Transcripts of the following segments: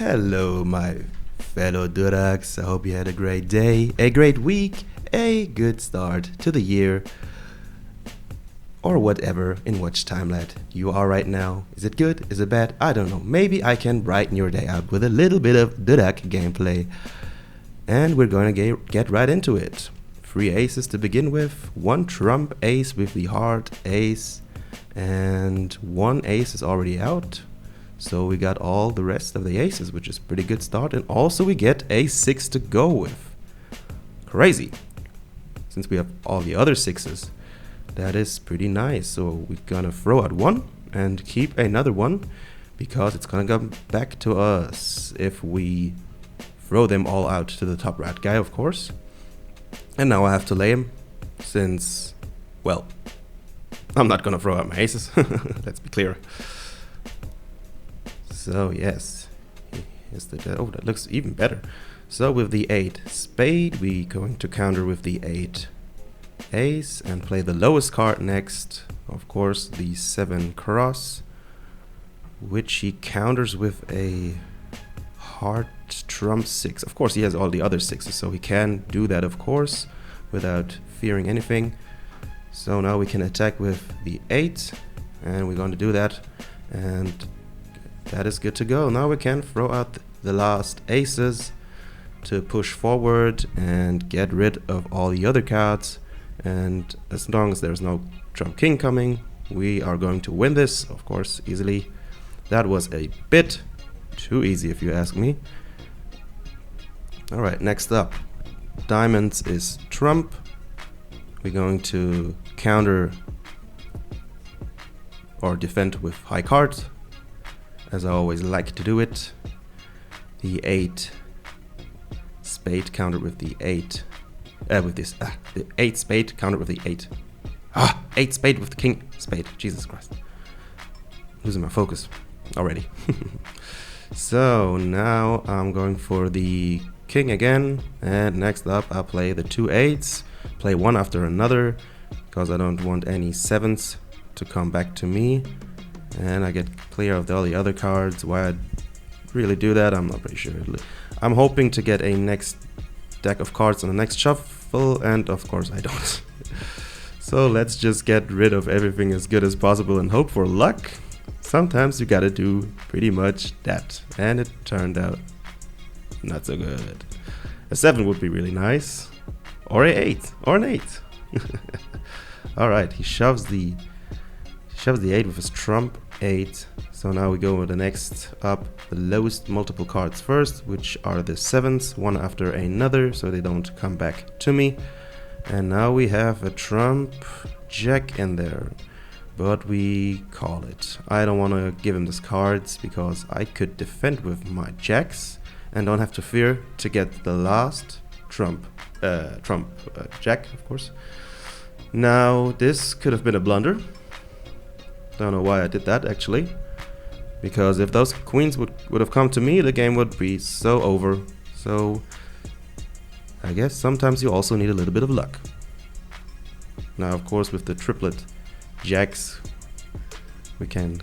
Hello, my fellow Duraks. I hope you had a great day, a great week, a good start to the year, or whatever in which timeline you are right now. Is it good? Is it bad? I don't know. Maybe I can brighten your day up with a little bit of Durak gameplay. And we're going to get right into it. 3 aces to begin with, 1 trump ace with the heart ace, and 1 ace is already out. So we got all the rest of the aces, which is a pretty good start. And also we get a 6 to go with. Crazy. Since we have all the other 6s. That is pretty nice. So we're gonna throw out 1 and keep another 1. Because it's gonna come back to us if we throw them all out to the top rat guy, of course. And now I have to lay him. Since, well, I'm not gonna throw out my aces. Let's be clear. So yes, oh, that looks even better. So with the 8 spade, we going to counter with the 8 ace and play the lowest card next. Of course, the 7 cross, which he counters with a heart trump 6. Of course, he has all the other 6s, so he can do that, of course, without fearing anything. So now we can attack with the 8, and we're going to do that, and that is good to go. Now we can throw out the last aces to push forward and get rid of all the other cards. And as long as there's no trump king coming, we are going to win this, of course, easily. That was a bit too easy if you ask me. Alright, next up, diamonds is trump. We're going to counter or defend with high cards, as I always like to do it. The 8 spade countered with the 8. The 8 spade countered with the 8. 8 spade with the king spade. Jesus Christ. Losing my focus already. So now I'm going for the king again. And next up I'll play the 2 8s. Play one after another, because I don't want any 7s to come back to me. And I get clear of all the other cards. Why I'd really do that, I'm not pretty sure. I'm hoping to get a next deck of cards on the next shuffle, and of course I don't. So let's just get rid of everything as good as possible and hope for luck. Sometimes you gotta do pretty much that. And it turned out not so good. A 7 would be really nice. Or a 8. Or an 8. Alright, he shoves the 8 with his trump 8. So now we go with the next up, the lowest multiple cards first, which are the 7s, one after another, so they don't come back to me. And now we have a trump jack in there, but we call it. I don't want to give him these cards because I could defend with my jacks and don't have to fear to get the last trump jack, of course. Now this could have been a blunder. Don't know why I did that actually, because if those queens would have come to me, the game would be so over. So I guess sometimes you also need a little bit of luck. Now of course with the triplet jacks we can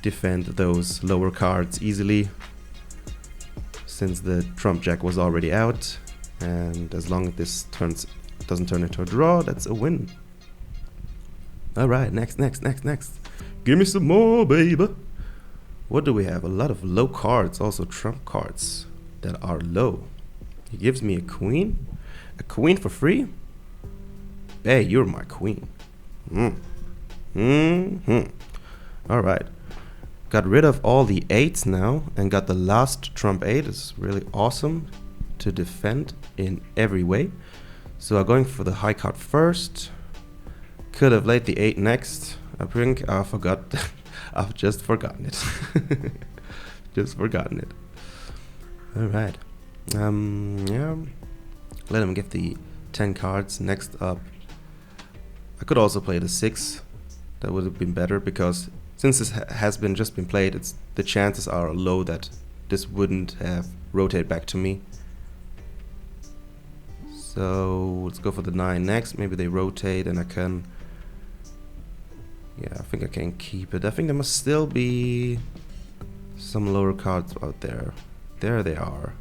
defend those lower cards easily, since the trump jack was already out, and as long as this doesn't turn into a draw, that's a win. Alright, next. Give me some more, baby. What do we have? A lot of low cards, also trump cards that are low. He gives me a queen? A queen for free? Hey, you're my queen. Alright. Got rid of all the 8s now and got the last trump 8. It's really awesome to defend in every way. So I'm going for the high card first. Could have laid the 8 next. I think I forgot. I've just forgotten it. Alright. Yeah. Let him get the 10 cards. Next up, I could also play the 6. That would have been better, because since this has just been played, the chances are low that this wouldn't have rotated back to me. So let's go for the 9 next. Maybe they rotate and I can... Yeah, I think I can keep it. I think there must still be some lower cards out there. There they are.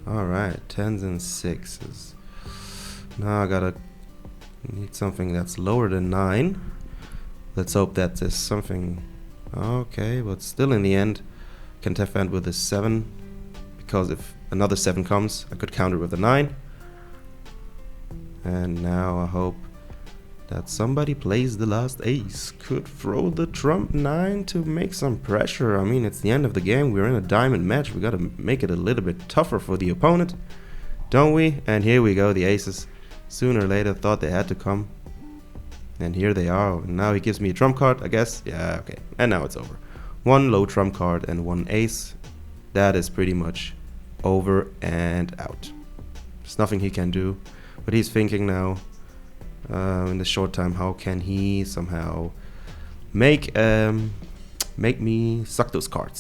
Alright, 10s and 6s. Now I gotta need something that's lower than 9. Let's hope that there's something. Okay, but still in the end, can defend with a 7. Because if another 7 comes, I could counter with a 9. And now I hope that somebody plays the last ace. Could throw the trump 9 to make some pressure. I mean, it's the end of the game. We're in a diamond match. We gotta make it a little bit tougher for the opponent, don't we? And here we go, the aces. Sooner or later thought they had to come. And here they are. And now he gives me a trump card, I guess. Yeah, okay. And now it's over. 1 low trump card and 1 ace. That is pretty much over and out. There's nothing he can do. But he's thinking now, in the short time, how can he somehow make me suck those cards.